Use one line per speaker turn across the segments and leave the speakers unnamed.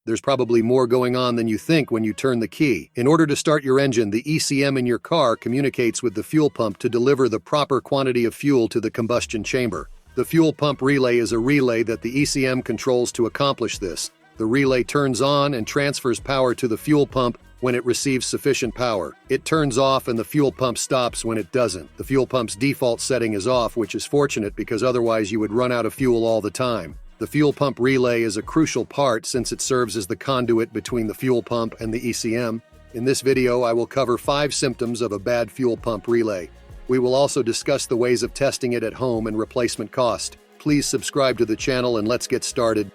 There's probably more going on than you think when you turn the key. In order to start your engine, the ECM in your car communicates with the fuel pump to deliver the proper quantity of fuel to the combustion chamber. The fuel pump relay is a relay that the ECM controls to accomplish this. The relay turns on and transfers power to the fuel pump when it receives sufficient power. It turns off and the fuel pump stops when it doesn't. The fuel pump's default setting is off, which is fortunate because otherwise you would run out of fuel all the time. The fuel pump relay is a crucial part since it serves as the conduit between the fuel pump and the ECM. In this video, I will cover 5 symptoms of a bad fuel pump relay. We will also discuss the ways of testing it at home and replacement cost. Please subscribe to the channel and let's get started.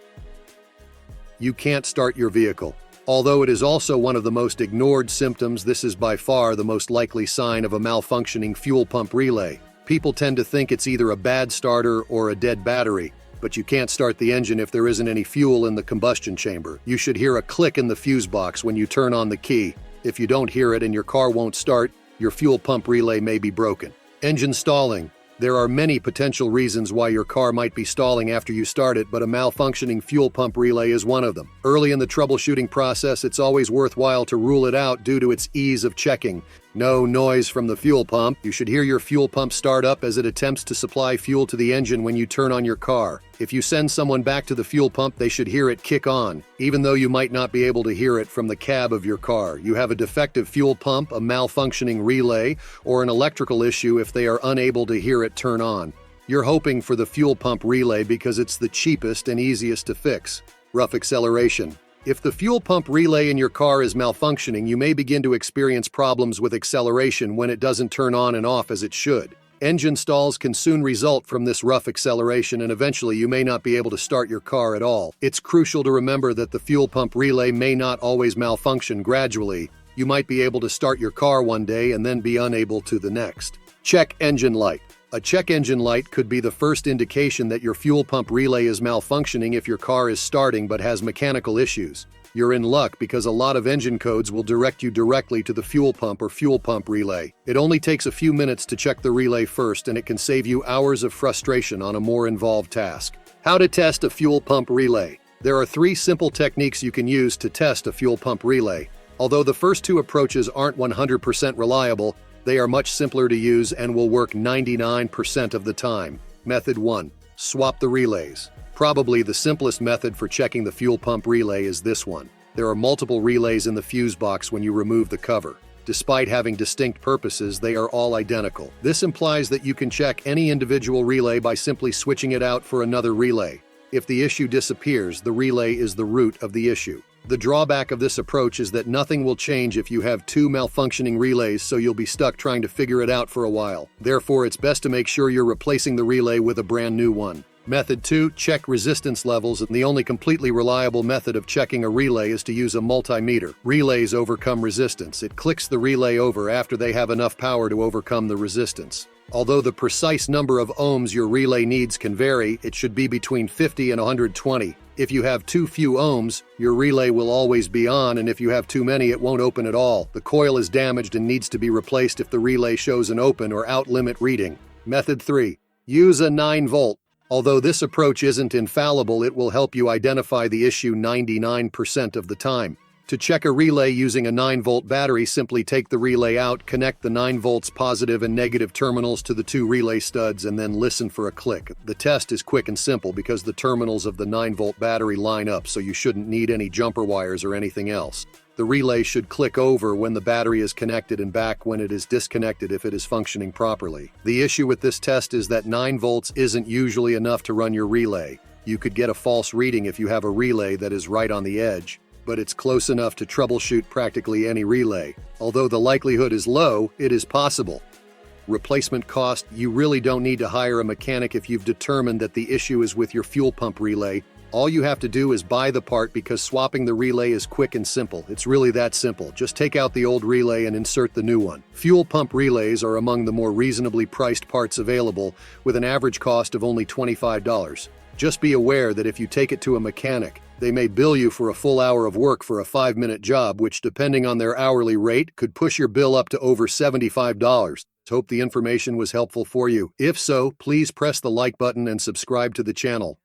You can't start your vehicle. Although it is also one of the most ignored symptoms, this is by far the most likely sign of a malfunctioning fuel pump relay. People tend to think it's either a bad starter or a dead battery, but you can't start the engine if there isn't any fuel in the combustion chamber. You should hear a click in the fuse box when you turn on the key. If you don't hear it and your car won't start, your fuel pump relay may be broken. Engine stalling. There are many potential reasons why your car might be stalling after you start it, but a malfunctioning fuel pump relay is one of them. Early in the troubleshooting process, it's always worthwhile to rule it out due to its ease of checking. No noise from the fuel pump. You should hear your fuel pump start up as it attempts to supply fuel to the engine when you turn on your car. If you send someone back to the fuel pump, they should hear it kick on, even though you might not be able to hear it from the cab of your car. You have a defective fuel pump, a malfunctioning relay, or an electrical issue if they are unable to hear it turn on. You're hoping for the fuel pump relay because it's the cheapest and easiest to fix. Rough acceleration. If the fuel pump relay in your car is malfunctioning, you may begin to experience problems with acceleration when it doesn't turn on and off as it should. Engine stalls can soon result from this rough acceleration, and eventually you may not be able to start your car at all. It's crucial to remember that the fuel pump relay may not always malfunction gradually. You might be able to start your car one day and then be unable to the next. Check engine light. A check engine light could be the first indication that your fuel pump relay is malfunctioning if your car is starting but has mechanical issues. You're in luck because a lot of engine codes will direct you directly to the fuel pump or fuel pump relay. It only takes a few minutes to check the relay first, and it can save you hours of frustration on a more involved task. How to test a fuel pump relay. There are 3 simple techniques you can use to test a fuel pump relay. Although the first 2 approaches aren't 100% reliable, they are much simpler to use and will work 99% of the time. Method 1. Swap the relays. Probably the simplest method for checking the fuel pump relay is this one. There are multiple relays in the fuse box when you remove the cover. Despite having distinct purposes, they are all identical. This implies that you can check any individual relay by simply switching it out for another relay. If the issue disappears, the relay is the root of the issue. The drawback of this approach is that nothing will change if you have 2 malfunctioning relays, so you'll be stuck trying to figure it out for a while. Therefore, it's best to make sure you're replacing the relay with a brand new one. Method 2. Check resistance levels, and the only completely reliable method of checking a relay is to use a multimeter. Relays overcome resistance. It clicks the relay over after they have enough power to overcome the resistance. Although the precise number of ohms your relay needs can vary, it should be between 50 and 120. If you have too few ohms, your relay will always be on, and if you have too many, it won't open at all. The coil is damaged and needs to be replaced if the relay shows an open or out limit reading. Method 3. Use a 9-volt. Although this approach isn't infallible, it will help you identify the issue 99% of the time. To check a relay using a 9-volt battery, simply take the relay out, connect the 9 volts positive and negative terminals to the 2 relay studs, and then listen for a click. The test is quick and simple because the terminals of the 9-volt battery line up, so you shouldn't need any jumper wires or anything else. The relay should click over when the battery is connected and back when it is disconnected if it is functioning properly. The issue with this test is that 9 volts isn't usually enough to run your relay. You could get a false reading if you have a relay that is right on the edge, but it's close enough to troubleshoot practically any relay. Although the likelihood is low, it is possible. Replacement cost. You really don't need to hire a mechanic if you've determined that the issue is with your fuel pump relay. All you have to do is buy the part because swapping the relay is quick and simple. It's really that simple. Just take out the old relay and insert the new one. Fuel pump relays are among the more reasonably priced parts available, with an average cost of only $25. Just be aware that if you take it to a mechanic, they may bill you for a full hour of work for a 5-minute job, which, depending on their hourly rate, could push your bill up to over $75. Hope the information was helpful for you. If so, please press the like button and subscribe to the channel.